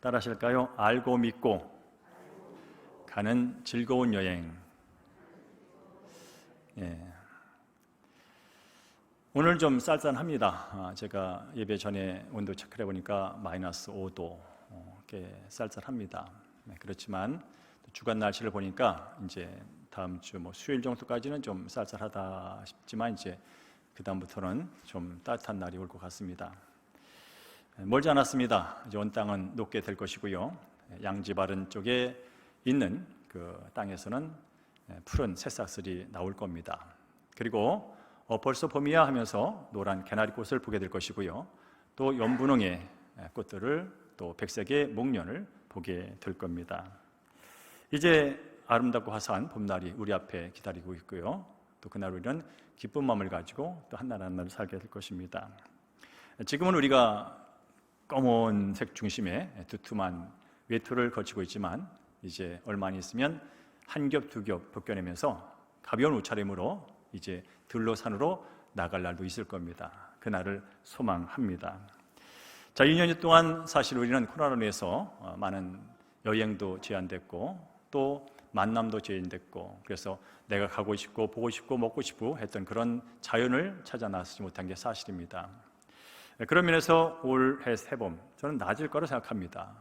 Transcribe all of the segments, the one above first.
따라 하실까요? 알고 믿고 가는 즐거운 여행. 오늘 좀 쌀쌀합니다. 제가 예배 전에 온도 체크해 보니까 마이너스 5도 이렇게 쌀쌀합니다. 그렇지만 주간 날씨를 보니까 이제 다음 주 수요일 정도까지는 좀 쌀쌀하다 싶지만 이제 그 다음부터는 좀 따뜻한 날이 올 것 같습니다. 멀지 않았습니다. 이제 온 땅은 녹게 될 것이고요. 양지바른 쪽에 있는 그 땅에서는 푸른 새싹들이 나올 겁니다. 그리고 벌써 봄이야 하면서 노란 개나리꽃을 보게 될 것이고요. 또 연분홍의 꽃들을 또 백색의 목련을 보게 될 겁니다. 이제 아름답고 화사한 봄날이 우리 앞에 기다리고 있고요. 또 그날 우리는 기쁜 마음을 가지고 또 한 날 한 날 살게 될 것입니다. 지금은 우리가 검은색 중심의 두툼한 외투를 거치고 있지만 이제 얼마 안 있으면 한 겹 두 겹 벗겨내면서 가벼운 옷차림으로 이제 들로 산으로 나갈 날도 있을 겁니다. 그날을 소망합니다. 자, 2년 동안 사실 우리는 코로나로 인해서 많은 여행도 제한됐고 또 만남도 제한됐고 그래서 내가 가고 싶고 보고 싶고 먹고 싶고 했던 그런 자연을 찾아 나서지 못한 게 사실입니다. 그런 면에서 올해 새봄 저는 나아질 거라 생각합니다.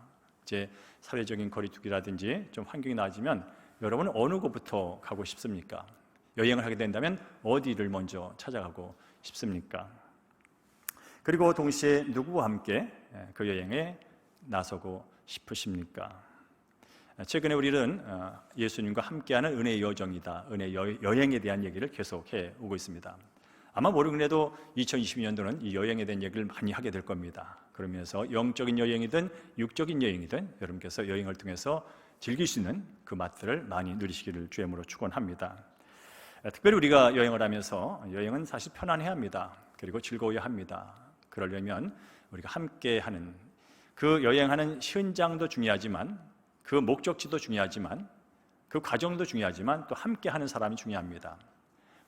이제 사회적인 거리두기라든지 좀 환경이 나아지면 여러분은 어느 곳부터 가고 싶습니까? 여행을 하게 된다면 어디를 먼저 찾아가고 싶습니까? 그리고 동시에 누구와 함께 그 여행에 나서고 싶으십니까? 최근에 우리는 예수님과 함께하는 은혜의 여정이다, 은혜의 여행에 대한 얘기를 계속해 오고 있습니다. 아마 모르긴 해도 2022년도는 이 여행에 대한 얘기를 많이 하게 될 겁니다. 그러면서 영적인 여행이든 육적인 여행이든 여러분께서 여행을 통해서 즐길 수 있는 그 맛들을 많이 누리시기를 주님으로 축원합니다. 특별히 우리가 여행을 하면서 여행은 사실 편안해야 합니다. 그리고 즐거워야 합니다. 그러려면 우리가 함께하는 그 여행하는 현장도 중요하지만 그 목적지도 중요하지만 그 과정도 중요하지만 또 함께하는 사람이 중요합니다.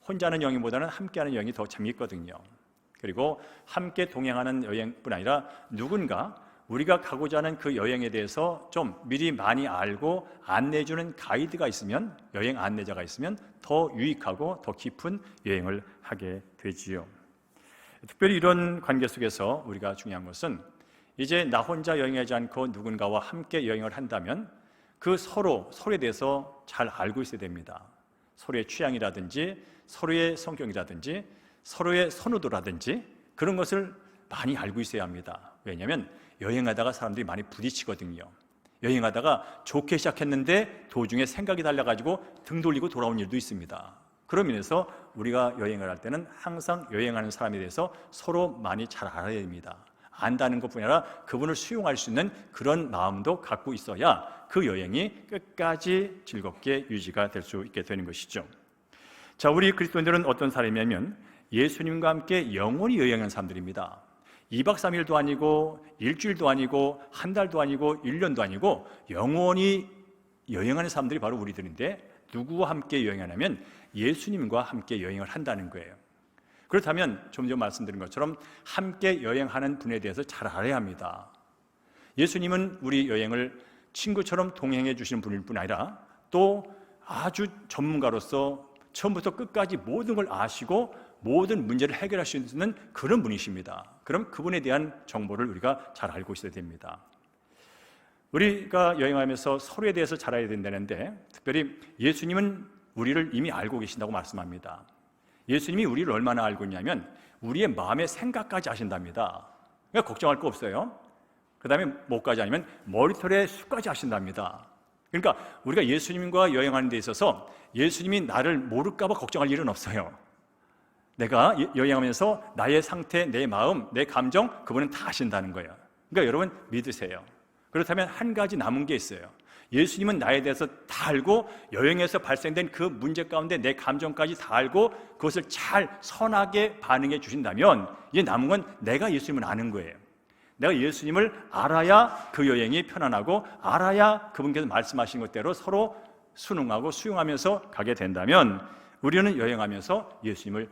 혼자 하는 여행보다는 함께하는 여행이 더 재미있거든요. 그리고 함께 동행하는 여행뿐 아니라 누군가 우리가 가고자 하는 그 여행에 대해서 좀 미리 많이 알고 안내해주는 가이드가 있으면, 여행 안내자가 있으면 더 유익하고 더 깊은 여행을 하게 되지요. 특별히 이런 관계 속에서 우리가 중요한 것은 이제 나 혼자 여행하지 않고 누군가와 함께 여행을 한다면 그 서로에 대해서 잘 알고 있어야 됩니다. 서로의 취향이라든지 서로의 성격이라든지 서로의 선호도라든지 그런 것을 많이 알고 있어야 합니다. 왜냐하면 여행하다가 사람들이 많이 부딪히거든요. 여행하다가 좋게 시작했는데 도중에 생각이 달라가지고 등 돌리고 돌아온 일도 있습니다. 그런 면에서 우리가 여행을 할 때는 항상 여행하는 사람에 대해서 서로 많이 잘 알아야 됩니다. 안다는 것뿐 아니라 그분을 수용할 수 있는 그런 마음도 갖고 있어야 그 여행이 끝까지 즐겁게 유지가 될 수 있게 되는 것이죠. 자, 우리 그리스도인들은 어떤 사람이냐면 예수님과 함께 영원히 여행하는 사람들입니다. 2박 3일도 아니고 일주일도 아니고 한 달도 아니고 1년도 아니고 영원히 여행하는 사람들이 바로 우리들인데 누구와 함께 여행하냐면 예수님과 함께 여행을 한다는 거예요. 그렇다면 좀 전에 말씀드린 것처럼 함께 여행하는 분에 대해서 잘 알아야 합니다. 예수님은 우리 여행을 친구처럼 동행해 주시는 분일 뿐 아니라 또 아주 전문가로서 처음부터 끝까지 모든 걸 아시고 모든 문제를 해결할 수 있는 그런 분이십니다. 그럼 그분에 대한 정보를 우리가 잘 알고 있어야 됩니다. 우리가 여행하면서 서로에 대해서 잘 알아야 된다는데 특별히 예수님은 우리를 이미 알고 계신다고 말씀합니다. 예수님이 우리를 얼마나 알고 있냐면 우리의 마음의 생각까지 아신답니다. 그러니까 걱정할 거 없어요. 그 다음에 목까지 아니면 머리털의 숱까지 아신답니다. 그러니까 우리가 예수님과 여행하는 데 있어서 예수님이 나를 모를까 봐 걱정할 일은 없어요. 내가 여행하면서 나의 상태, 내 마음, 내 감정 그분은 다 아신다는 거예요. 그러니까 여러분 믿으세요. 그렇다면 한 가지 남은 게 있어요. 예수님은 나에 대해서 다 알고 여행에서 발생된 그 문제 가운데 내 감정까지 다 알고 그것을 잘 선하게 반응해 주신다면 이제 남은 건 내가 예수님을 아는 거예요. 내가 예수님을 알아야 그 여행이 편안하고 알아야 그분께서 말씀하신 것대로 서로 순응하고 수용하면서 가게 된다면 우리는 여행하면서 예수님을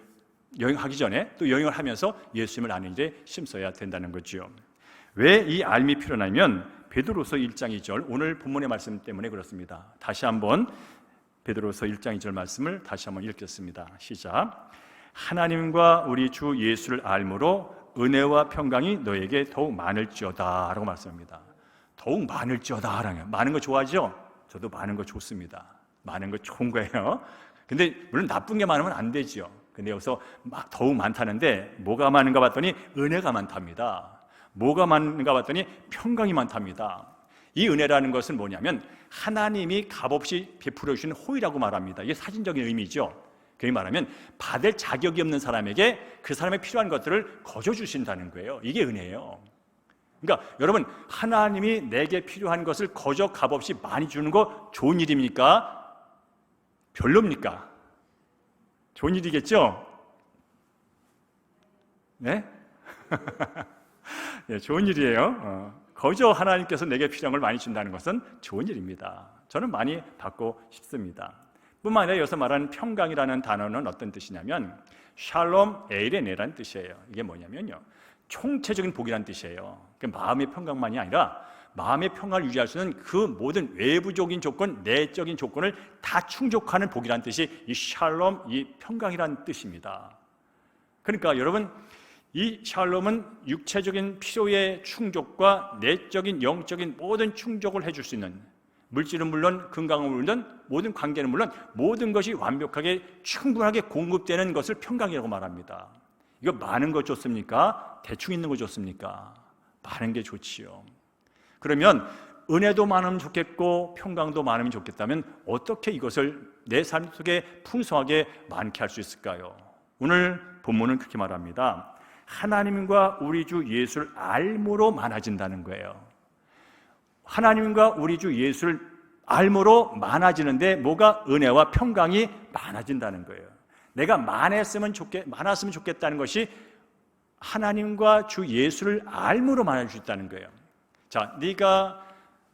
여행하기 전에 또 여행을 하면서 예수님을 아는 일에 힘써야 된다는 거죠. 왜 이 알미 필요하냐면 베드로서 1장 2절, 오늘 본문의 말씀 때문에 그렇습니다. 다시 한번 베드로서 1장 2절 말씀을 다시 한번 읽겠습니다. 시작. 하나님과 우리 주 예수를 알므로 은혜와 평강이 너에게 더욱 많을지어다 라고 말씀합니다. 더욱 많을지어다 라는, 많은 거 좋아하죠? 저도 많은 거 좋습니다. 많은 거 좋은 거예요. 근데 물론 나쁜 게 많으면 안 되죠. 근데 여기서 막 더욱 많다는데 뭐가 많은가 봤더니 은혜가 많답니다. 뭐가 많은가 봤더니 평강이 많답니다. 이 은혜라는 것은 뭐냐면 하나님이 값없이 베풀어 주신 호의라고 말합니다. 이게 사진적인 의미죠. 그게 말하면 받을 자격이 없는 사람에게 그 사람의 필요한 것들을 거저 주신다는 거예요. 이게 은혜예요. 그러니까 여러분, 하나님이 내게 필요한 것을 거저 값없이 많이 주는 거 좋은 일입니까? 별로입니까? 좋은 일이겠죠? 네? 네, 좋은 일이에요. 거저 하나님께서 내게 필요한 걸 많이 준다는 것은 좋은 일입니다. 저는 많이 받고 싶습니다. 뿐만 아니라 여기서 말하는 평강이라는 단어는 어떤 뜻이냐면 샬롬 에이레네라는 뜻이에요. 이게 뭐냐면요, 총체적인 복이라는 뜻이에요. 그러니까 마음의 평강만이 아니라 마음의 평강을 유지할 수 있는 그 모든 외부적인 조건, 내적인 조건을 다 충족하는 복이라는 뜻이 이 샬롬, 이 평강이라는 뜻입니다. 그러니까 여러분, 이 샬롬은 육체적인 필요의 충족과 내적인 영적인 모든 충족을 해줄 수 있는, 물질은 물론 건강은 물론 모든 관계는 물론 모든 것이 완벽하게 충분하게 공급되는 것을 평강이라고 말합니다. 이거 많은 거 좋습니까? 대충 있는 거 좋습니까? 많은 게 좋지요. 그러면 은혜도 많으면 좋겠고 평강도 많으면 좋겠다면 어떻게 이것을 내 삶 속에 풍성하게 많게 할 수 있을까요? 오늘 본문은 그렇게 말합니다. 하나님과 우리 주 예수를 알므로 많아진다는 거예요. 하나님과 우리 주 예수를 알므로 많아지는데 뭐가 은혜와 평강이 많아진다는 거예요. 내가 많았으면 좋겠다는 것이 하나님과 주 예수를 알므로 많아질 수 있다는 거예요. 자, 네가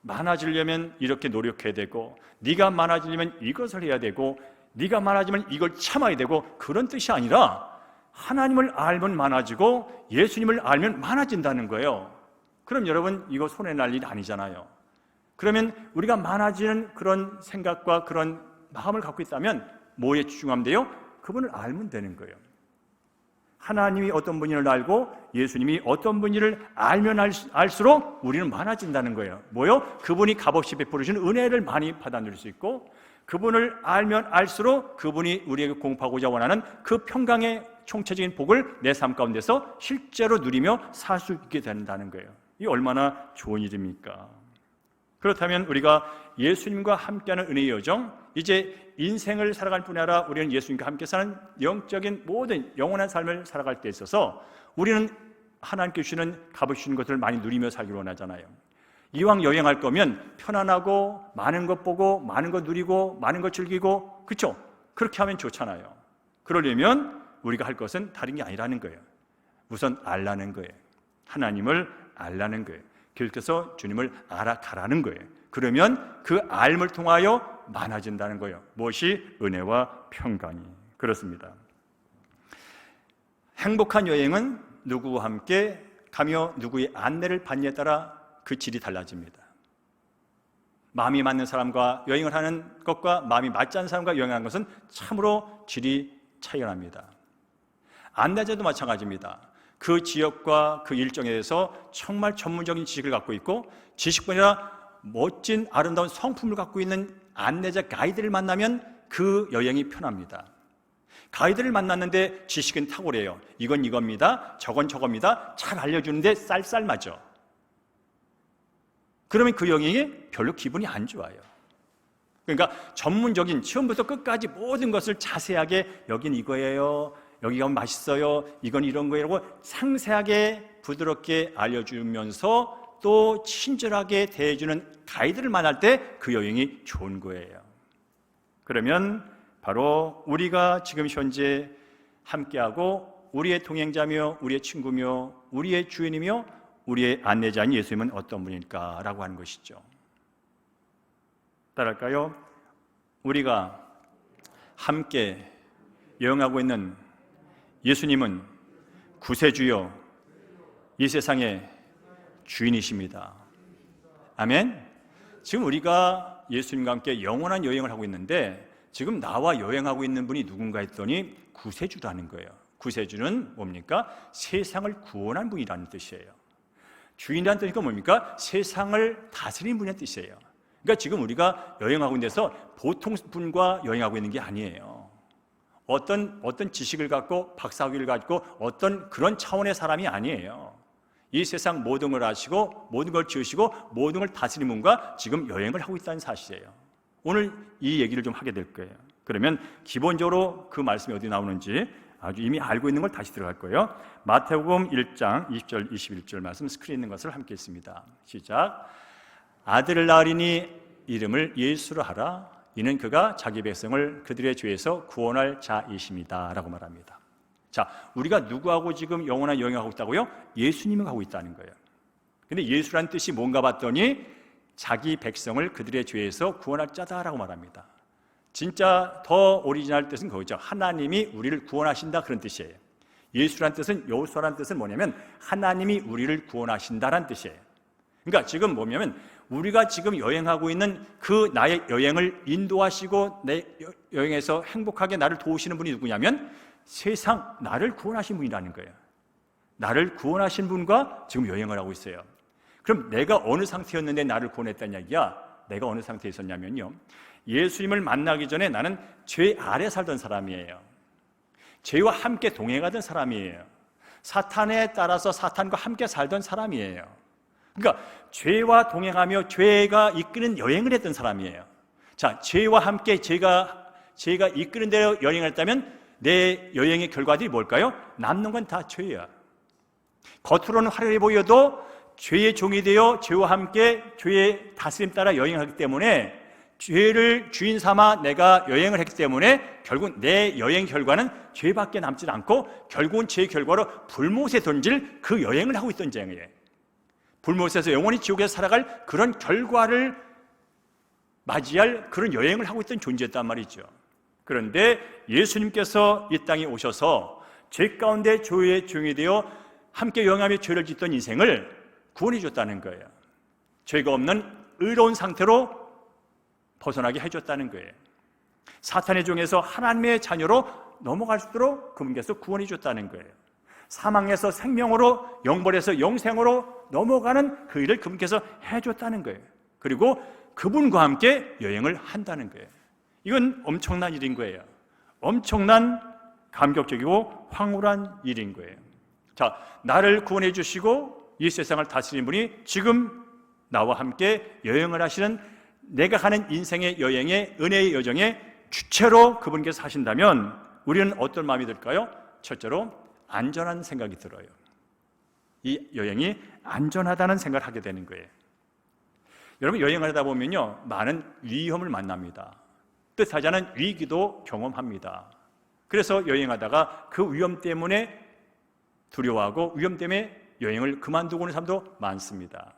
많아지려면 이렇게 노력해야 되고, 네가 많아지려면 이것을 해야 되고, 네가 많아지면 이걸 참아야 되고, 그런 뜻이 아니라 하나님을 알면 많아지고 예수님을 알면 많아진다는 거예요. 그럼 여러분, 이거 손에 날 일 아니잖아요. 그러면 우리가 많아지는 그런 생각과 그런 마음을 갖고 있다면 뭐에 집중하면 돼요? 그분을 알면 되는 거예요. 하나님이 어떤 분인지를 알고 예수님이 어떤 분인지를 알면 알수록 우리는 많아진다는 거예요. 뭐요? 그분이 값없이 베풀으신 은혜를 많이 받아 누릴 수 있고, 그분을 알면 알수록 그분이 우리에게 공급하고자 원하는 그 평강의 총체적인 복을 내 삶 가운데서 실제로 누리며 살 수 있게 된다는 거예요. 이게 얼마나 좋은 일입니까? 그렇다면 우리가 예수님과 함께하는 은혜의 여정, 이제 인생을 살아갈 뿐 아니라 우리는 예수님과 함께 사는 영적인 모든 영원한 삶을 살아갈 때 있어서 우리는 하나님께 주시는 값을 주시는 것들을 많이 누리며 살기를 원하잖아요. 이왕 여행할 거면 편안하고 많은 것 보고 많은 것 누리고 많은 것 즐기고, 그렇죠? 그렇게 하면 좋잖아요. 그러려면 우리가 할 것은 다른 게 아니라는 거예요. 우선 알라는 거예요. 하나님을 알라는 거예요. 계속해서 주님을 알아가라는 거예요. 그러면 그 알을 통하여 많아진다는 거예요. 무엇이? 은혜와 평강이. 그렇습니다. 행복한 여행은 누구와 함께 가며 누구의 안내를 받느냐에 따라 그 질이 달라집니다. 마음이 맞는 사람과 여행을 하는 것과 마음이 맞지 않는 사람과 여행하는 것은 참으로 질이 차이가 납니다. 안내자도 마찬가지입니다. 그 지역과 그 일정에 대해서 정말 전문적인 지식을 갖고 있고, 지식뿐 아니라 멋진 아름다운 성품을 갖고 있는 안내자 가이드를 만나면 그 여행이 편합니다. 가이드를 만났는데 지식은 탁월해요. 이건 이겁니다, 저건 저겁니다, 잘 알려주는데 쌀쌀맞죠. 그러면 그 여행이 별로 기분이 안 좋아요. 그러니까 전문적인, 처음부터 끝까지 모든 것을 자세하게 여긴 이거예요, 여기 가면 맛있어요, 이건 이런 거라고 상세하게 부드럽게 알려주면서 또 친절하게 대해주는 가이드를 만날 때 그 여행이 좋은 거예요. 그러면 바로 우리가 지금 현재 함께하고 우리의 동행자며 우리의 친구며 우리의 주인이며 우리의 안내자인 예수님은 어떤 분일까라고 하는 것이죠. 따라할까요? 우리가 함께 여행하고 있는 예수님은 구세주요 이 세상의 주인이십니다. 아멘. 지금 우리가 예수님과 함께 영원한 여행을 하고 있는데 지금 나와 여행하고 있는 분이 누군가 했더니 구세주라는 거예요. 구세주는 뭡니까? 세상을 구원한 분이라는 뜻이에요. 주인이라는 뜻이니까 뭡니까? 세상을 다스리는 분의 뜻이에요. 그러니까 지금 우리가 여행하고 있는 데서 보통 분과 여행하고 있는 게 아니에요. 어떤 지식을 갖고 박사학위를 갖고 어떤 그런 차원의 사람이 아니에요. 이 세상 모든 걸 아시고 모든 걸 지으시고 모든 걸 다스리는 분과 지금 여행을 하고 있다는 사실이에요. 오늘 이 얘기를 좀 하게 될 거예요. 그러면 기본적으로 그 말씀이 어디 나오는지 아주 이미 알고 있는 걸 다시 들어갈 거예요. 마태복음 1장 20절 21절 말씀 스크린에 있는 것을 함께 읽습니다. 시작. 아들을 낳으리니 이름을 예수로 하라. 이는 그가 자기 백성을 그들의 죄에서 구원할 자이십니다 라고 말합니다. 자, 우리가 누구하고 지금 영원한 여행하고 있다고요? 예수님을 하고 있다는 거예요. 근데 예수란 뜻이 뭔가 봤더니 자기 백성을 그들의 죄에서 구원할 자다라고 말합니다. 진짜 더 오리지널 뜻은 그거죠. 하나님이 우리를 구원하신다 그런 뜻이에요. 예수란 뜻은, 여호수아란 뜻은 뭐냐면 하나님이 우리를 구원하신다란 뜻이에요. 그러니까 지금 뭐냐면 우리가 지금 여행하고 있는 그 나의 여행을 인도하시고 내 여행에서 행복하게 나를 도우시는 분이 누구냐면 세상 나를 구원하신 분이라는 거예요. 나를 구원하신 분과 지금 여행을 하고 있어요. 그럼 내가 어느 상태였는데 나를 구원했다는 이야기야? 내가 어느 상태에 있었냐면요, 예수님을 만나기 전에 나는 죄 아래 살던 사람이에요. 죄와 함께 동행하던 사람이에요. 사탄에 따라서 사탄과 함께 살던 사람이에요. 그러니까 죄와 동행하며 죄가 이끄는 여행을 했던 사람이에요. 자, 죄와 함께 제가 이끄는 대로 여행을 했다면 내 여행의 결과들이 뭘까요? 남는 건 다 죄야. 겉으로는 화려해 보여도 죄의 종이 되어 죄와 함께 죄의 다스림 따라 여행하기 때문에 죄를 주인 삼아 내가 여행을 했기 때문에 결국 내 여행 결과는 죄밖에 남지 않고 결국은 죄의 결과로 불못에 던질 그 여행을 하고 있던 여행이에요. 불못에서 영원히 지옥에서 살아갈 그런 결과를 맞이할 그런 여행을 하고 있던 존재였단 말이죠. 그런데 예수님께서 이 땅에 오셔서 죄 가운데 죄의 종이 되어 함께 여행하며 죄를 짓던 인생을 구원해 줬다는 거예요. 죄가 없는 의로운 상태로 벗어나게 해줬다는 거예요. 사탄의 종에서 하나님의 자녀로 넘어갈수록 그분께서 구원해 줬다는 거예요. 사망에서 생명으로, 영벌에서 영생으로 넘어가는 그 일을 그분께서 해줬다는 거예요. 그리고 그분과 함께 여행을 한다는 거예요. 이건 엄청난 일인 거예요. 엄청난 감격적이고 황홀한 일인 거예요. 자, 나를 구원해 주시고 이 세상을 다스리는 분이 지금 나와 함께 여행을 하시는, 내가 가는 인생의 여행의 은혜의 여정의 주체로 그분께서 하신다면 우리는 어떤 마음이 들까요? 첫째로 안전한 생각이 들어요. 이 여행이 안전하다는 생각을 하게 되는 거예요. 여러분, 여행을 하다 보면요, 많은 위험을 만납니다. 뜻하지 않은 위기도 경험합니다. 그래서 여행하다가 그 위험 때문에 두려워하고 위험 때문에 여행을 그만두고 오는 사람도 많습니다.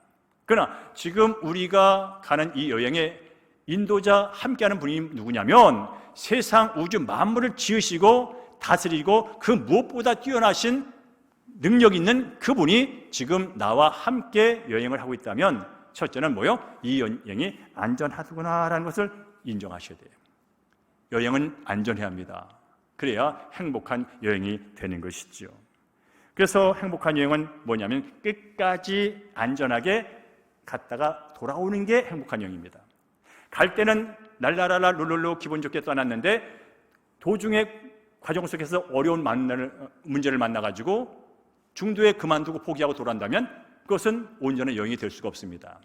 그러나 지금 우리가 가는 이 여행의 인도자, 함께하는 분이 누구냐면 세상 우주 만물을 지으시고 다스리고 그 무엇보다 뛰어나신 능력 있는 그분이 지금 나와 함께 여행을 하고 있다면 첫째는 뭐요? 이 여행이 안전하구나라는 것을 인정하셔야 돼요. 여행은 안전해야 합니다. 그래야 행복한 여행이 되는 것이죠. 그래서 행복한 여행은 뭐냐면 끝까지 안전하게 갔다가 돌아오는 게 행복한 여행입니다. 갈 때는 랄라랄라 룰룰루 기분 좋게 떠났는데 도중에 과정 속에서 어려운 문제를 만나가지고 중도에 그만두고 포기하고 돌아온다면 그것은 온전한 여행이 될 수가 없습니다.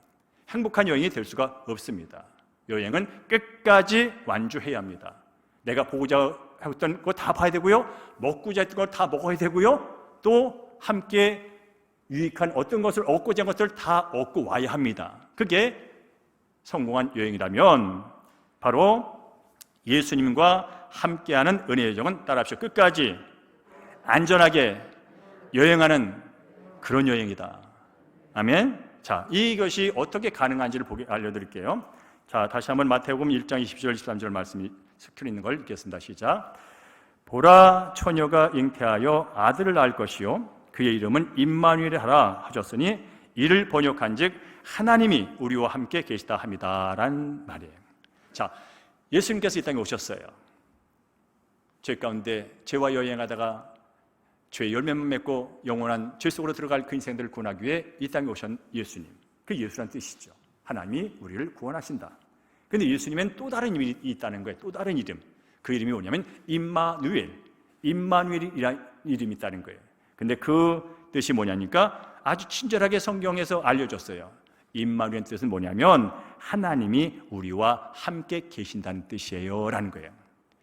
행복한 여행이 될 수가 없습니다. 여행은 끝까지 완주해야 합니다. 내가 보고자 했던 거 다 봐야 되고요, 먹고자 했던 걸 다 먹어야 되고요, 또 함께 유익한 어떤 것을 얻고자 한 것을 다 얻고 와야 합니다. 그게 성공한 여행이라면 바로 예수님과 함께하는 은혜의 여정은 따라합시오. 끝까지 안전하게 여행하는 그런 여행이다. 아멘. 자, 이것이 어떻게 가능한지를 알려드릴게요. 자, 다시 한번 마태복음 1장 20절 23절 말씀이 스크린 있는 걸 읽겠습니다. 시작. 보라, 처녀가 잉태하여 아들을 낳을 것이요 그의 이름은 임마누엘 하라 하셨으니 이를 번역한즉 하나님이 우리와 함께 계시다 합니다라는 말이에요. 자, 예수님께서 이 땅에 오셨어요. 죄 가운데 죄와 여행하다가 죄의 열매만 맺고 영원한 죄 속으로 들어갈 그 인생들을 구원하기 위해 이 땅에 오신 예수님, 그 예수란 뜻이죠. 하나님이 우리를 구원하신다. 그런데 예수님은 또 다른 이름이 있다는 거예요. 또 다른 이름. 그 이름이 뭐냐면 임마누엘이라는 이름이 있다는 거예요. 근데 그 뜻이 뭐냐니까 아주 친절하게 성경에서 알려줬어요. 임마누엘 뜻은 뭐냐면 하나님이 우리와 함께 계신다는 뜻이에요 라는 거예요.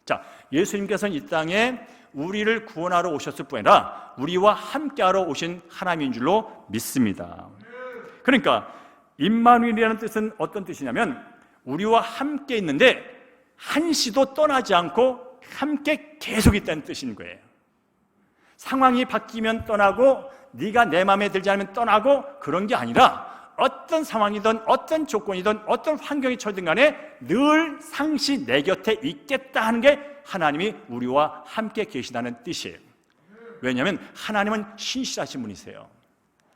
자, 예수님께서는 이 땅에 우리를 구원하러 오셨을 뿐 아니라 우리와 함께하러 오신 하나님인 줄로 믿습니다. 그러니까 임마누엘이라는 뜻은 어떤 뜻이냐면 우리와 함께 있는데 한시도 떠나지 않고 함께 계속 있다는 뜻인 거예요. 상황이 바뀌면 떠나고 네가 내 마음에 들지 않으면 떠나고 그런 게 아니라 어떤 상황이든 어떤 조건이든 어떤 환경이 처하든 간에 늘 상시 내 곁에 있겠다 하는 게 하나님이 우리와 함께 계시다는 뜻이에요. 왜냐하면 하나님은 신실하신 분이세요.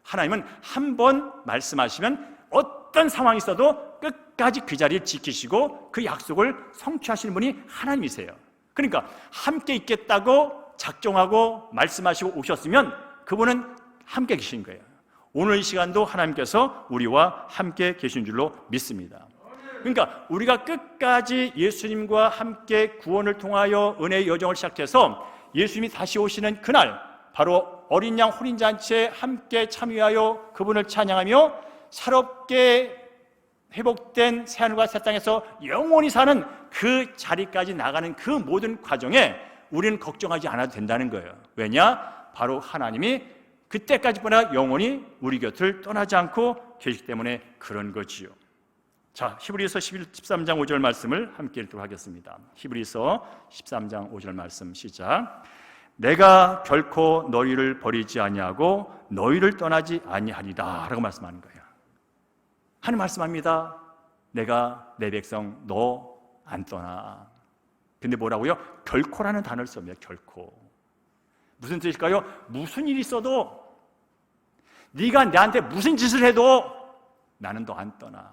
하나님은 한 번 말씀하시면 어떤 상황이 있어도 끝까지 그 자리를 지키시고 그 약속을 성취하시는 분이 하나님이세요. 그러니까 함께 있겠다고 작정하고 말씀하시고 오셨으면 그분은 함께 계신 거예요. 오늘 이 시간도 하나님께서 우리와 함께 계신 줄로 믿습니다. 그러니까 우리가 끝까지 예수님과 함께 구원을 통하여 은혜의 여정을 시작해서 예수님이 다시 오시는 그날 바로 어린 양 혼인잔치에 함께 참여하여 그분을 찬양하며 새롭게 회복된 새하늘과 새 땅에서 영원히 사는 그 자리까지 나가는 그 모든 과정에 우리는 걱정하지 않아도 된다는 거예요. 왜냐? 바로 하나님이 그때까지뿐 아니라 영원히 우리 곁을 떠나지 않고 계시기 때문에 그런 거지요. 자, 히브리서 13장 5절 말씀을 함께 읽도록 하겠습니다. 히브리서 13장 5절 말씀 시작. 내가 결코 너희를 버리지 아니하고 너희를 떠나지 아니하리라 라고 말씀하는 거예요. 하나님 말씀합니다. 내가 내 백성 너 안 떠나. 근데 뭐라고요? 결코라는 단어를 씁니다. 결코. 무슨 뜻일까요? 무슨 일이 있어도 네가 나한테 무슨 짓을 해도 나는 너 안 떠나.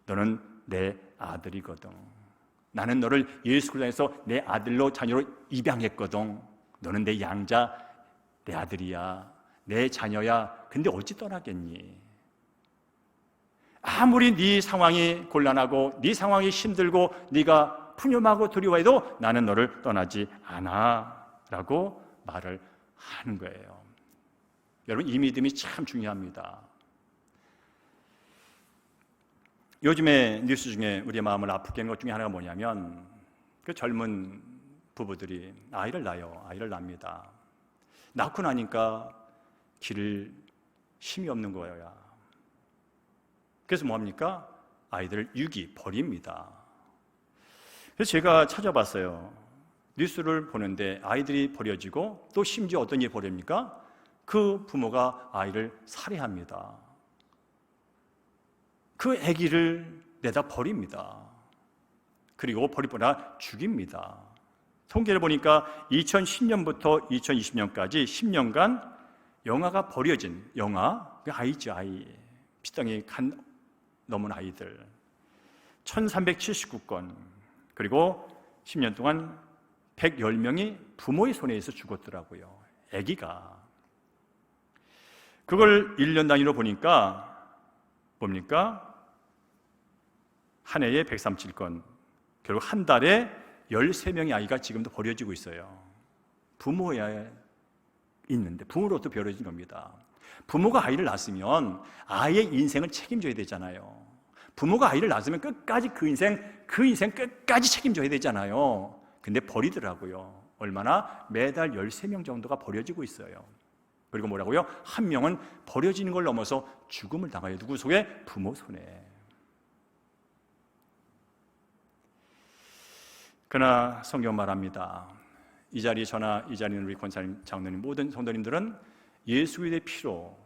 너는 내 아들이거든. 나는 너를 예수 그리스도에서 내 아들로 자녀로 입양했거든. 너는 내 양자, 내 아들이야, 내 자녀야. 근데 어찌 떠나겠니? 아무리 네 상황이 곤란하고 네 상황이 힘들고 네가 푸념하고 두려워해도 나는 너를 떠나지 않아 라고 말을 하는 거예요. 여러분, 이 믿음이 참 중요합니다. 요즘에 뉴스 중에 우리의 마음을 아프게 하는 것 중에 하나가 뭐냐면 그 젊은 부부들이 아이를 낳습니다. 낳고 나니까 기를 힘이 없는 거예요. 그래서 뭐합니까? 아이들을 버립니다. 그래서 제가 찾아봤어요. 뉴스를 보는데 아이들이 버려지고 또 심지어 어떤 일이 벌어집니까? 그 부모가 아이를 살해합니다. 그 아기를 내다 버립니다. 그리고 버릴 뿐 아니라 죽입니다. 통계를 보니까 2010년부터 2020년까지 10년간 영아가 버려진 아이죠, 아이. 피덩이 간 넘은 아이들 1379건, 그리고 10년 동안 110명이 부모의 손에 의해서 죽었더라고요. 아기가. 그걸 1년 단위로 보니까 뭡니까? 한 해에 137건, 결국 한 달에 13명의 아이가 지금도 버려지고 있어요. 부모에 있는데 부모로부터 버려진 겁니다. 부모가 아이를 낳았으면 아이의 인생을 책임져야 되잖아요. 부모가 아이를 낳았으면 끝까지 그 인생 끝까지 책임져야 되잖아요. 근데 버리더라고요. 얼마나? 매달 13명 정도가 버려지고 있어요. 그리고 뭐라고요? 한 명은 버려지는 걸 넘어서 죽음을 당해요. 누구 손에? 부모 손에. 그러나 성경 말합니다. 이 자리에 저나 이 자리에 있는 우리 권사님, 장로님, 모든 성도님들은 예수 그리스도의 피로,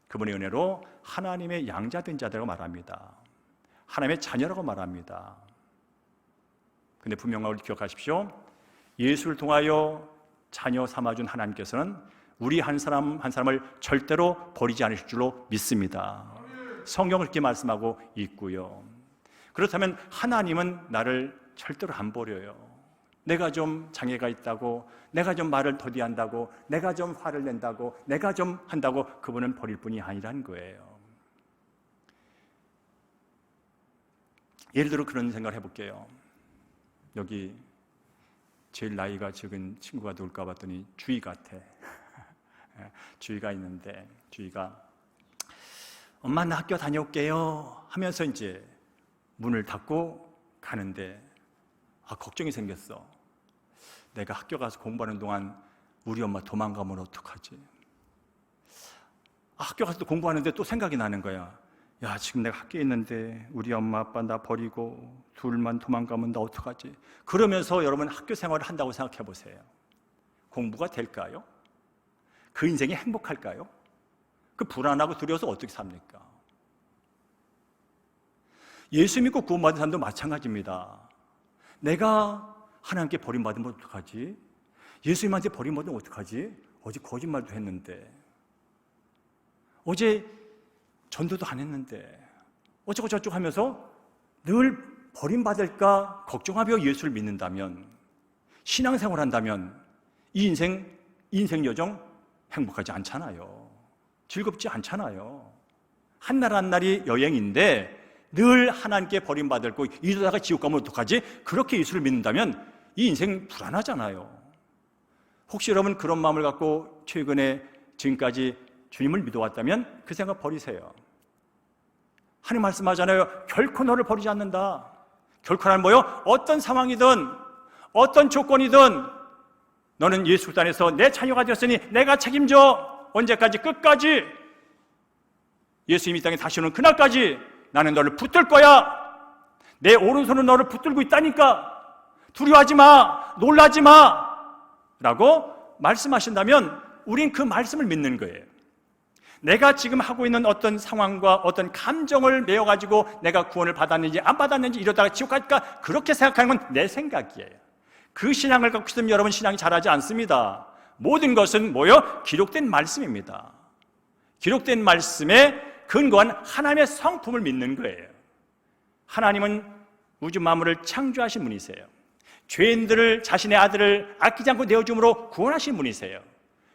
그분의 은혜로 하나님의 양자된 자들이라고 말합니다. 하나님의 자녀라고 말합니다. 근데 분명하게 기억하십시오. 예수를 통하여 자녀 삼아준 하나님께서는 우리 한 사람 한 사람을 절대로 버리지 않으실 줄로 믿습니다. 성경을 그렇게 말씀하고 있고요. 그렇다면 하나님은 나를 절대로 안 버려요. 내가 좀 장애가 있다고, 내가 좀 말을 더디한다고, 내가 좀 화를 낸다고, 내가 좀 한다고 그분은 버릴 뿐이 아니라는 거예요. 예를 들어 그런 생각을 해볼게요. 여기 제일 나이가 적은 친구가 누굴까 봤더니 주희 같아. 주희가 있는데, 주희가 엄마 나 학교 다녀올게요 하면서 이제 문을 닫고 가는데 걱정이 생겼어. 내가 학교 가서 공부하는 동안 우리 엄마 도망가면 어떡하지? 학교 가서 또 공부하는데 또 생각이 나는 거야. 야, 지금 내가 학교에 있는데 우리 엄마 아빠 나 버리고 둘만 도망가면 나 어떡하지? 그러면서 여러분 학교 생활을 한다고 생각해 보세요. 공부가 될까요? 그 인생이 행복할까요? 그 불안하고 두려워서 어떻게 삽니까? 예수 믿고 구원받은 사람도 마찬가지입니다. 내가 하나님께 버림받으면 어떡하지? 예수님한테 버림받으면 어떡하지? 어제 거짓말도 했는데, 어제 전도도 안 했는데, 어쩌고 저쩌고 하면서 늘 버림받을까 걱정하며 예수를 믿는다면, 신앙생활 한다면 이 인생 여정 행복하지 않잖아요. 즐겁지 않잖아요. 한 날 한 날이 여행인데 늘 하나님께 버림받을 거 이러다가 지옥 가면 어떡하지? 그렇게 예수를 믿는다면 이 인생 불안하잖아요. 혹시 여러분 그런 마음을 갖고 최근에 지금까지 주님을 믿어왔다면 그 생각 버리세요. 하나님 말씀하잖아요. 결코 너를 버리지 않는다. 결코란 뭐요? 어떤 상황이든 어떤 조건이든 너는 예수 안에서 내 자녀가 되었으니 내가 책임져. 언제까지? 끝까지. 예수님이 이 땅에 다시 오는 그날까지 나는 너를 붙들 거야. 내 오른손은 너를 붙들고 있다니까. 두려워하지 마. 놀라지 마. 라고 말씀하신다면 우린 그 말씀을 믿는 거예요. 내가 지금 하고 있는 어떤 상황과 어떤 감정을 메워가지고 내가 구원을 받았는지 안 받았는지 이러다가 지옥 갈까? 그렇게 생각하는 건 내 생각이에요. 그 신앙을 갖고 있으면 여러분 신앙이 자라지 않습니다. 모든 것은 뭐요? 기록된 말씀입니다. 기록된 말씀에 근거한 하나님의 성품을 믿는 거예요. 하나님은 우주 만물을 창조하신 분이세요. 죄인들을 자신의 아들을 아끼지 않고 내어줌으로 구원하신 분이세요.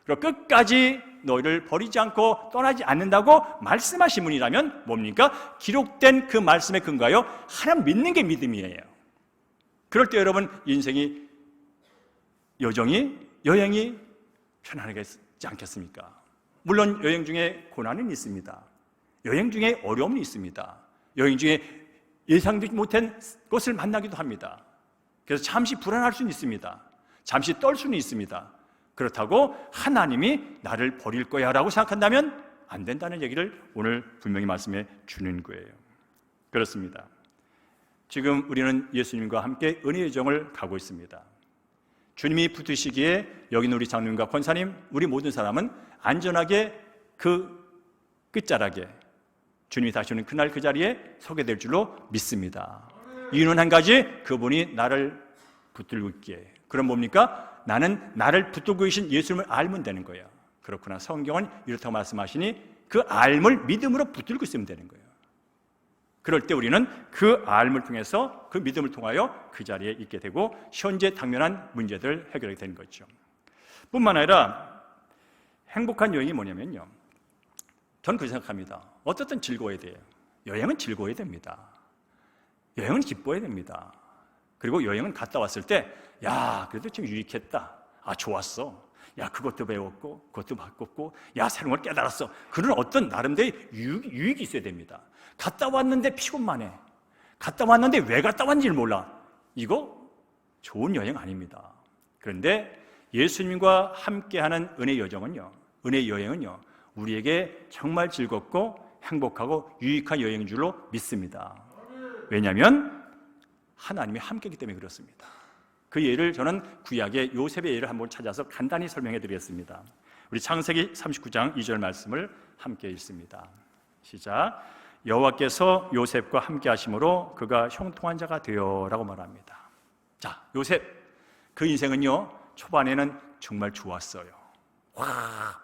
그리고 끝까지 너희를 버리지 않고 떠나지 않는다고 말씀하신 분이라면 뭡니까? 기록된 그 말씀에 근거하여 하나님 믿는 게 믿음이에요. 그럴 때 여러분 인생이 여행이 편안하지 않겠습니까? 물론 여행 중에 고난은 있습니다. 여행 중에 어려움이 있습니다. 여행 중에 예상도 못한 것을 만나기도 합니다. 그래서 잠시 불안할 수는 있습니다. 잠시 떨 수는 있습니다. 그렇다고 하나님이 나를 버릴 거야 라고 생각한다면 안 된다는 얘기를 오늘 분명히 말씀해 주는 거예요. 그렇습니다. 지금 우리는 예수님과 함께 은혜의 정을 가고 있습니다. 주님이 붙으시기에 여기 있는 우리 장로님과 권사님, 우리 모든 사람은 안전하게 그 끝자락에 주님이 다시 오는 그날 그 자리에 서게 될 줄로 믿습니다. 이유는 한 가지, 그분이 나를 붙들고 있기에. 그럼 뭡니까? 나는 나를 붙들고 계신 예수님을 알면 되는 거예요. 그렇구나. 성경은 이렇다고 말씀하시니 그 알을 믿음으로 붙들고 있으면 되는 거예요. 그럴 때 우리는 그 알을 통해서 그 믿음을 통하여 그 자리에 있게 되고 현재 당면한 문제들을 해결하게 되는 거죠. 뿐만 아니라 행복한 여행이 뭐냐면요, 저는 그렇게 생각합니다. 어떻든 즐거워야 돼요. 여행은 즐거워야 됩니다. 여행은 기뻐야 됩니다. 그리고 여행은 갔다 왔을 때 야, 그래도 좀 유익했다. 좋았어. 야, 그것도 배웠고 그것도 바꿨고 야, 새로운 걸 깨달았어. 그런 어떤 나름대로 유익이 있어야 됩니다. 갔다 왔는데 피곤만 해. 갔다 왔는데 왜 갔다 왔는지를 몰라. 이거 좋은 여행 아닙니다. 그런데 예수님과 함께하는 은혜 여정은요, 은혜 여행은요, 우리에게 정말 즐겁고 행복하고 유익한 여행인 줄로 믿습니다. 왜냐하면 하나님이 함께이기 때문에 그렇습니다. 그 예를 저는 구약의 요셉의 예를 한번 찾아서 간단히 설명해 드리겠습니다. 우리 창세기 39장 2절 말씀을 함께 읽습니다. 시작. 여호와께서 요셉과 함께 하심으로 그가 형통한 자가 되어라고 말합니다. 자, 요셉 그 인생은요, 초반에는 정말 좋았어요.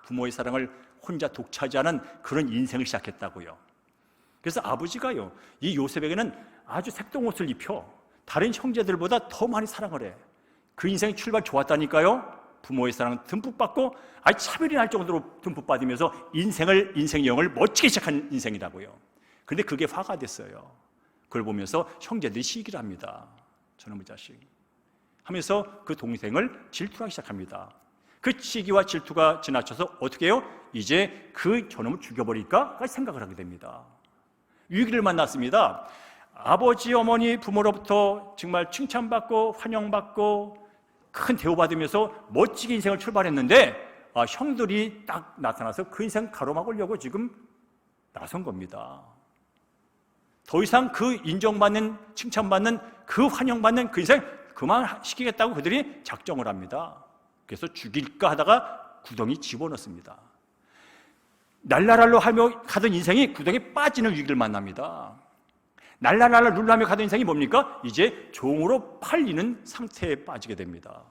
부모의 사랑을 혼자 독차지하는 그런 인생을 시작했다고요. 그래서 아버지가요, 이 요셉에게는 아주 색동옷을 입혀 다른 형제들보다 더 많이 사랑을 해. 그 인생이 출발 좋았다니까요. 부모의 사랑 듬뿍 받고 차별이 날 정도로 듬뿍 받으면서 인생 여행을 멋지게 시작한 인생이라고요. 그런데 그게 화가 됐어요. 그걸 보면서 형제들이 시기를 합니다. 저놈의 자식 하면서 그 동생을 질투하기 시작합니다. 그 시기와 질투가 지나쳐서 어떻게 해요? 이제 그 저놈을 죽여버릴까 생각을 하게 됩니다. 위기를 만났습니다. 아버지, 어머니, 부모로부터 정말 칭찬받고 환영받고 큰 대우받으면서 멋지게 인생을 출발했는데 형들이 딱 나타나서 그 인생 가로막으려고 지금 나선 겁니다. 더 이상 그 인정받는, 칭찬받는, 그 환영받는 그 인생 그만시키겠다고 그들이 작정을 합니다. 그래서 죽일까 하다가 구덩이 집어넣습니다. 날라랄로 하며 가던 인생이 구덩이에 빠지는 위기를 만납니다. 날라랄라 룰라며 가던 인생이 뭡니까? 이제 종으로 팔리는 상태에 빠지게 됩니다.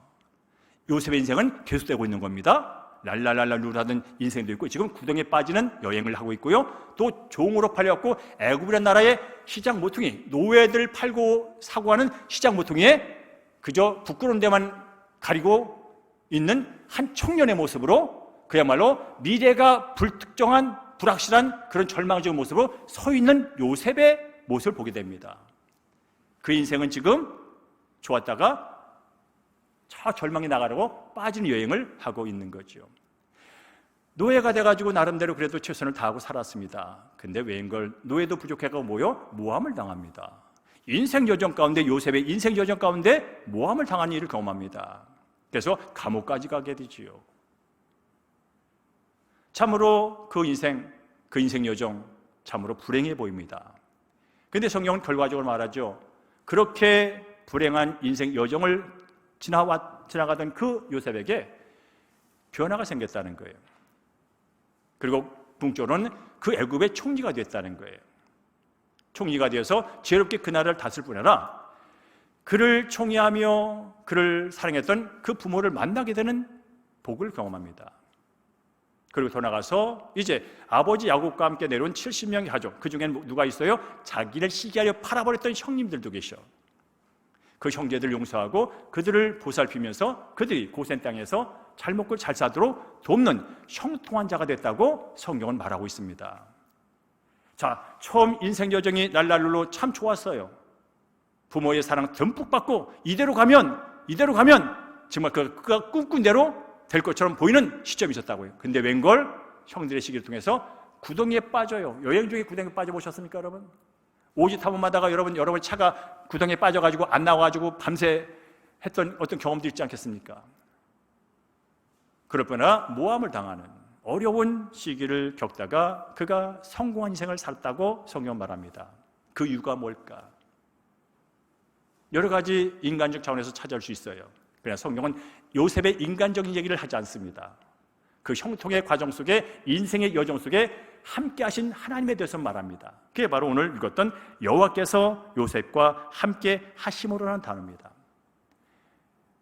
요셉의 인생은 계속되고 있는 겁니다. 랄랄랄라 룰하던 인생도 있고 지금 구덩이에 빠지는 여행을 하고 있고요. 또 종으로 팔려갖고 애굽이라는 나라의 시장 모퉁이, 노예들 팔고 사고 하는 시장 모퉁이에 그저 부끄러운 데만 가리고 있는 한 청년의 모습으로 그야말로 미래가 불특정한 불확실한 그런 절망적인 모습으로 서 있는 요셉의 모습을 보게 됩니다. 그 인생은 지금 좋았다가 저 절망에 나가려고 빠지는 여행을 하고 있는 거죠. 노예가 돼가지고 나름대로 그래도 최선을 다하고 살았습니다. 근데 웬걸 노예도 부족해가지고 모함을 당합니다. 인생 여정 가운데, 요셉의 인생 여정 가운데 모함을 당한 일을 경험합니다. 그래서 감옥까지 가게 되지요. 참으로 그 인생 여정 참으로 불행해 보입니다. 그런데 성경은 결과적으로 말하죠. 그렇게 불행한 인생 여정을 지나가던 그 요셉에게 변화가 생겼다는 거예요. 그리고 궁적으로는 그 애굽의 총리가 됐다는 거예요. 총리가 되어서 지혜롭게 그 나라를 다스릴 뿐 아니라 그를 총애하며 그를 사랑했던 그 부모를 만나게 되는 복을 경험합니다. 그리고 더 나가서 이제 아버지 야곱과 함께 내려온 70명의 가족, 그 중에는 누가 있어요? 자기를 시기하려 팔아버렸던 형님들도 계셔. 그 형제들 용서하고 그들을 보살피면서 그들이 고센 땅에서 잘 먹고 잘 사도록 돕는 형통한 자가 됐다고 성경은 말하고 있습니다. 자, 처음 인생 여정이 날랄로 참 좋았어요. 부모의 사랑 듬뿍 받고 이대로 가면 정말 그가 꿈꾼 대로 될 것처럼 보이는 시점이 있었다고요. 근데 웬걸 형들의 시기를 통해서 구덩이에 빠져요. 여행 중에 구덩이에 빠져보셨습니까, 여러분? 오지 탐험하다가 여러분 차가 구덩이에 빠져가지고 안 나와가지고 밤새 했던 어떤 경험도 있지 않겠습니까? 그럴 뿐아 모함을 당하는 어려운 시기를 겪다가 그가 성공한 인생을 살았다고 성경은 말합니다. 그 이유가 뭘까? 여러 가지 인간적 차원에서 찾아올 수 있어요. 그러나 성경은 요셉의 인간적인 얘기를 하지 않습니다. 그 형통의 과정 속에, 인생의 여정 속에 함께 하신 하나님에 대해서 말합니다. 그게 바로 오늘 읽었던 여호와께서 요셉과 함께 하심으로라는 단어입니다.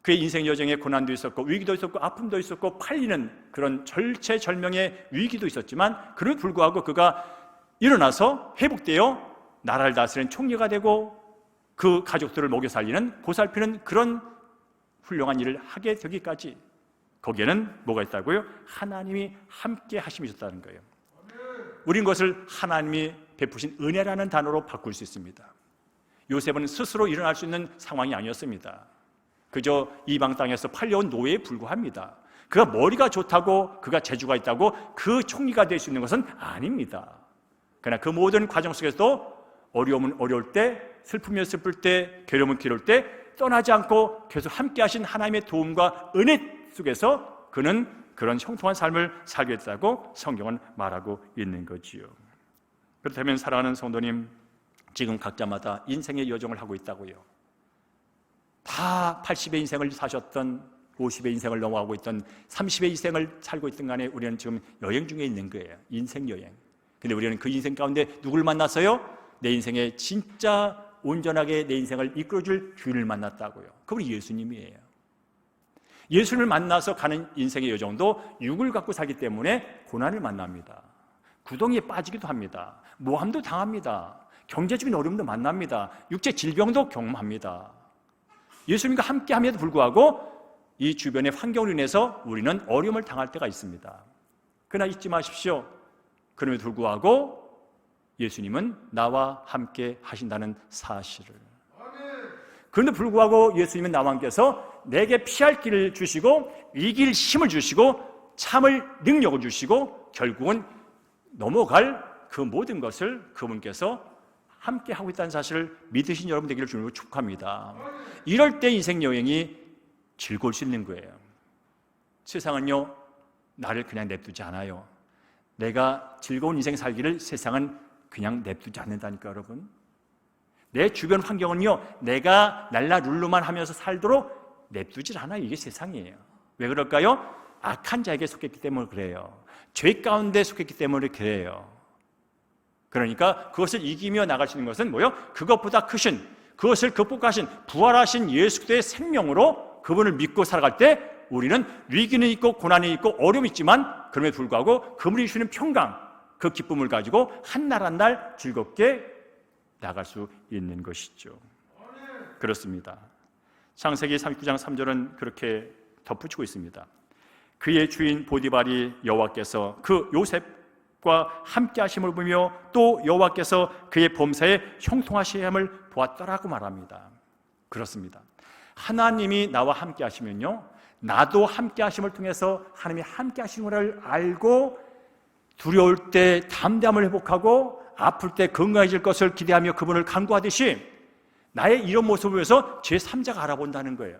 그의 인생 여정에 고난도 있었고 위기도 있었고 아픔도 있었고 팔리는 그런 절체절명의 위기도 있었지만 그럼에도 불구하고 그가 일어나서 회복되어 나라를 다스리는 총리가 되고 그 가족들을 먹여 살리는, 보살피는 그런 훌륭한 일을 하게 되기까지 거기에는 뭐가 있다고요? 하나님이 함께 하심이 있었다는 거예요. 우린 그것을 하나님이 베푸신 은혜라는 단어로 바꿀 수 있습니다. 요셉은 스스로 일어날 수 있는 상황이 아니었습니다. 그저 이방 땅에서 팔려온 노예에 불과합니다. 그가 머리가 좋다고, 그가 재주가 있다고 그 총리가 될 수 있는 것은 아닙니다. 그러나 그 모든 과정 속에서도 어려움은 어려울 때, 슬프면 슬플 때, 괴로움은 괴로울 때 떠나지 않고 계속 함께 하신 하나님의 도움과 은혜 속에서 그는 그런 형통한 삶을 살게 됐다고 성경은 말하고 있는 거지요. 그렇다면 사랑하는 성도님, 지금 각자마다 인생의 여정을 하고 있다고요. 다 80의 인생을 사셨던, 50의 인생을 넘어가고 있던, 30의 인생을 살고 있던 간에 우리는 지금 여행 중에 있는 거예요. 인생 여행. 근데 우리는 그 인생 가운데 누굴 만났어요? 내 인생에 진짜 온전하게 내 인생을 이끌어줄 주인을 만났다고요. 그분이 예수님이에요. 예수님을 만나서 가는 인생의 여정도 육을 갖고 살기 때문에 고난을 만납니다. 구덩이에 빠지기도 합니다. 모함도 당합니다. 경제적인 어려움도 만납니다. 육체 질병도 경험합니다. 예수님과 함께함에도 불구하고 이 주변의 환경으로 인해서 우리는 어려움을 당할 때가 있습니다. 그러나 잊지 마십시오. 그럼에도 불구하고 예수님은 나와 함께 하신다는 사실을. 그런데 불구하고 예수님은 나와 함께해서 내게 피할 길을 주시고 이길 힘을 주시고 참을 능력을 주시고 결국은 넘어갈 그 모든 것을 그분께서 함께 하고 있다는 사실을 믿으신 여러분 되기를 주님으로 축복합니다. 이럴 때 인생 여행이 즐거울 수 있는 거예요. 세상은요, 나를 그냥 냅두지 않아요. 내가 즐거운 인생 살기를 세상은 그냥 냅두지 않는다니까 여러분. 내 주변 환경은요, 내가 랄라룰루만 하면서 살도록 냅두질 않아요. 이게 세상이에요. 왜 그럴까요? 악한 자에게 속했기 때문에 그래요. 죄 가운데 속했기 때문에 그래요. 그러니까 그것을 이기며 나갈 수 있는 것은 뭐요? 그것보다 크신, 그것을 극복하신 부활하신 예수 그리스도의 생명으로 그분을 믿고 살아갈 때 우리는 위기는 있고 고난이 있고 어려움이 있지만 그럼에도 불구하고 그분이 주시는 평강, 그 기쁨을 가지고 한 날 한 날 즐겁게 나갈 수 있는 것이죠. 그렇습니다. 창세기 39장 3절은 그렇게 덧붙이고 있습니다. 그의 주인 보디발이 여호와께서 그 요셉과 함께 하심을 보며 또 여호와께서 그의 범사에 형통하심을 보았더라고 말합니다. 그렇습니다. 하나님이 나와 함께 하시면요, 나도 함께 하심을 통해서 하나님이 함께 하시는 것을 알고 두려울 때 담대함을 회복하고 아플 때 건강해질 것을 기대하며 그분을 간구하듯이 나의 이런 모습을 보면서 제3자가 알아본다는 거예요.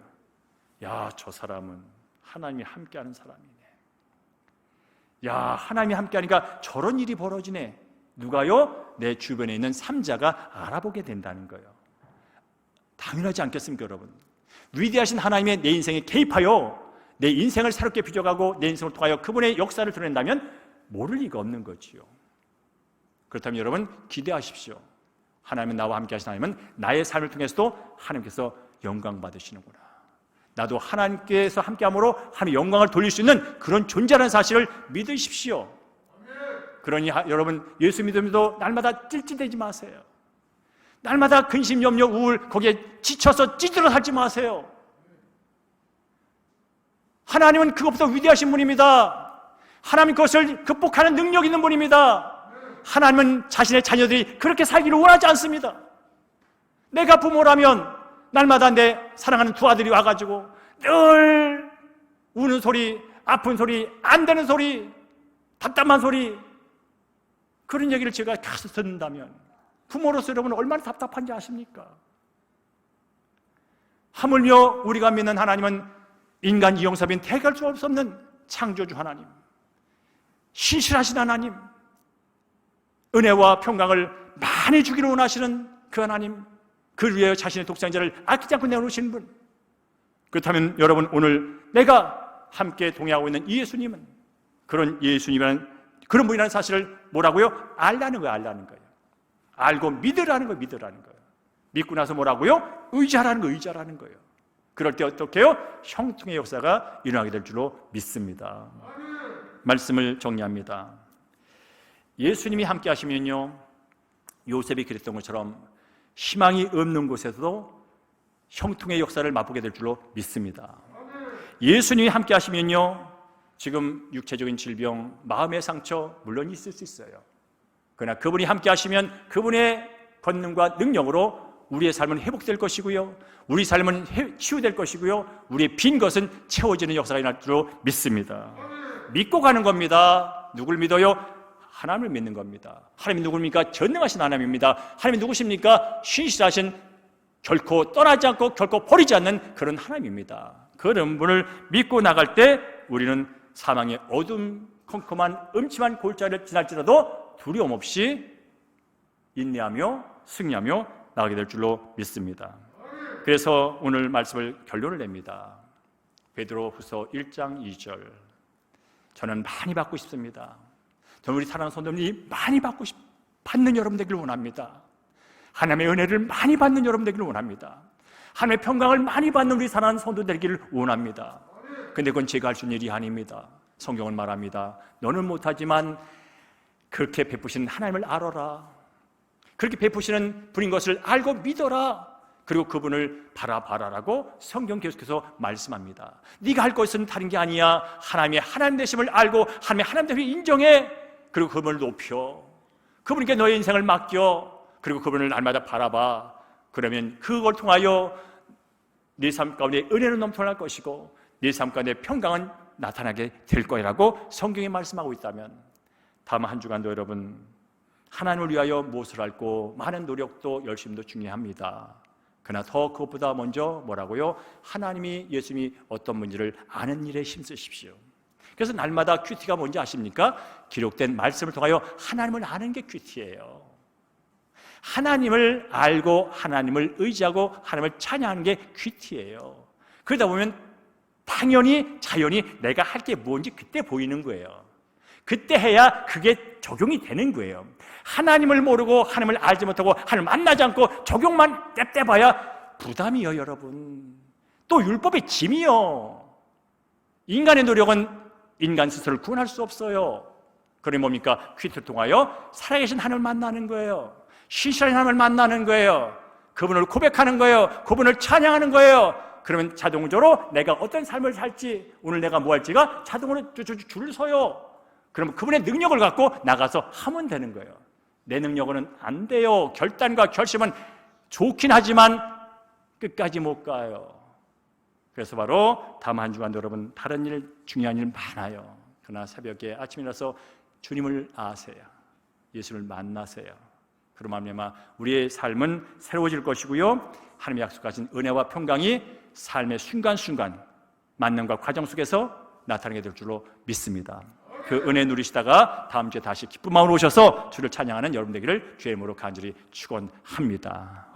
야, 저 사람은 하나님이 함께하는 사람이네. 야, 하나님이 함께하니까 저런 일이 벌어지네. 누가요? 내 주변에 있는 3자가 알아보게 된다는 거예요. 당연하지 않겠습니까 여러분? 위대하신 하나님의 내 인생에 개입하여 내 인생을 새롭게 빚어가고 내 인생을 통하여 그분의 역사를 드러낸다면 모를 리가 없는 거지요. 그렇다면 여러분 기대하십시오. 하나님은 나와 함께 하신 하나님은 나의 삶을 통해서도 하나님께서 영광 받으시는구나. 나도 하나님께서 함께함으로 하나님의 영광을 돌릴 수 있는 그런 존재라는 사실을 믿으십시오. 그러니 여러분 예수 믿으면서도 날마다 찔찔대지 마세요. 날마다 근심, 염려, 우울 거기에 지쳐서 찌들어 살지 마세요. 하나님은 그것보다 위대하신 분입니다. 하나님 그것을 극복하는 능력 있는 분입니다. 하나님은 자신의 자녀들이 그렇게 살기를 원하지 않습니다. 내가 부모라면 날마다 내 사랑하는 두 아들이 와가지고 늘 우는 소리, 아픈 소리, 안 되는 소리, 답답한 소리, 그런 얘기를 제가 계속 듣는다면 부모로서 여러분 얼마나 답답한지 아십니까? 하물며 우리가 믿는 하나님은 인간 이용섭인 대갈 수 없는 창조주 하나님, 신실하신 하나님, 은혜와 평강을 많이 주기를 원하시는 그 하나님, 그를 위하여 자신의 독생자를 아끼지 않고 내어놓으시는 분. 그렇다면 여러분 오늘 내가 함께 동행하고 있는 이 예수님은 그런 예수님이라는 그런 분이라는 사실을 뭐라고요? 알라는 거예요. 알고 믿으라는 거예요. 믿고 나서 뭐라고요? 의지하라는 거예요. 그럴 때 어떻게 해요? 형통의 역사가 일어나게 될 줄로 믿습니다. 말씀을 정리합니다. 예수님이 함께 하시면요, 요셉이 그랬던 것처럼 희망이 없는 곳에서도 형통의 역사를 맛보게 될 줄로 믿습니다. 예수님이 함께 하시면요, 지금 육체적인 질병, 마음의 상처 물론 있을 수 있어요. 그러나 그분이 함께 하시면 그분의 권능과 능력으로 우리의 삶은 회복될 것이고요, 우리 삶은 치유될 것이고요, 우리의 빈 것은 채워지는 역사가 일어날 줄로 믿습니다. 믿고 가는 겁니다. 누굴 믿어요? 하나님을 믿는 겁니다. 하나님이 누굽니까? 전능하신 하나님입니다. 하나님이 누구십니까? 신실하신, 결코 떠나지 않고 결코 버리지 않는 그런 하나님입니다. 그런 분을 믿고 나갈 때 우리는 사망의 어둠 컴컴한 음침한 골짜기를 지날지라도 두려움 없이 인내하며 승리하며 나가게 될 줄로 믿습니다. 그래서 오늘 말씀을 결론을 냅니다. 베드로후서 1장 2절. 저는 많이 받고 싶습니다. 저는 우리 사랑하는 성도님이 많이 받는 여러분 되기를 원합니다. 하나님의 은혜를 많이 받는 여러분 되기를 원합니다. 하나님의 평강을 많이 받는 우리 사랑하는 성도 되기를 원합니다. 근데 그건 제가 할 수 있는 일이 아닙니다. 성경은 말합니다. 너는 못하지만 그렇게 베푸시는 하나님을 알아라. 그렇게 베푸시는 분인 것을 알고 믿어라. 그리고 그분을 바라봐라라고 성경 계속해서 말씀합니다. 네가 할 것은 다른 게 아니야. 하나님의 하나님 되심을 알고 하나님의 하나님 되심을 인정해. 그리고 그분을 높여. 그분께 너의 인생을 맡겨. 그리고 그분을 날마다 바라봐. 그러면 그걸 통하여 네 삶 가운데 은혜는 넘쳐날 것이고 네 삶 가운데 평강은 나타나게 될 거라고 성경이 말씀하고 있다면, 다음 한 주간도 여러분 하나님을 위하여 무엇을 할고 많은 노력도 열심도 중요합니다. 그러나 더 그것보다 먼저 뭐라고요? 하나님이, 예수님이 어떤 분인지를 아는 일에 힘쓰십시오. 그래서 날마다 큐티가 뭔지 아십니까? 기록된 말씀을 통하여 하나님을 아는 게 큐티예요. 하나님을 알고 하나님을 의지하고 하나님을 찬양하는 게 큐티예요. 그러다 보면 당연히 자연히 내가 할 게 뭔지 그때 보이는 거예요. 그때 해야 그게 적용이 되는 거예요. 하나님을 모르고 하나님을 알지 못하고 하나님을 만나지 않고 적용만 떼봐야 부담이요, 여러분. 또 율법의 짐이요. 인간의 노력은 인간 스스로를 구원할 수 없어요. 그러니 뭡니까? 퀴트를 통하여 살아계신 하나님을 만나는 거예요. 신실한 하나님을 만나는 거예요. 그분을 고백하는 거예요. 그분을 찬양하는 거예요. 그러면 자동적으로 내가 어떤 삶을 살지, 오늘 내가 뭐 할지가 자동으로 줄을 서요. 그러면 그분의 능력을 갖고 나가서 하면 되는 거예요. 내 능력으로는 안 돼요. 결단과 결심은 좋긴 하지만 끝까지 못 가요. 그래서 바로 다음 한 주간 여러분 다른 일, 중요한 일 많아요. 그러나 새벽에 아침에 일어나서 주님을 아세요. 예수를 만나세요. 그러면 우리의 삶은 새로워질 것이고요, 하나님의 약속하신 은혜와 평강이 삶의 순간순간 만남과 과정 속에서 나타나게 될 줄로 믿습니다. 그 은혜 누리시다가 다음 주에 다시 기쁜 마음으로 오셔서 주를 찬양하는 여러분 되기를 주의 이름으로 간절히 축원합니다.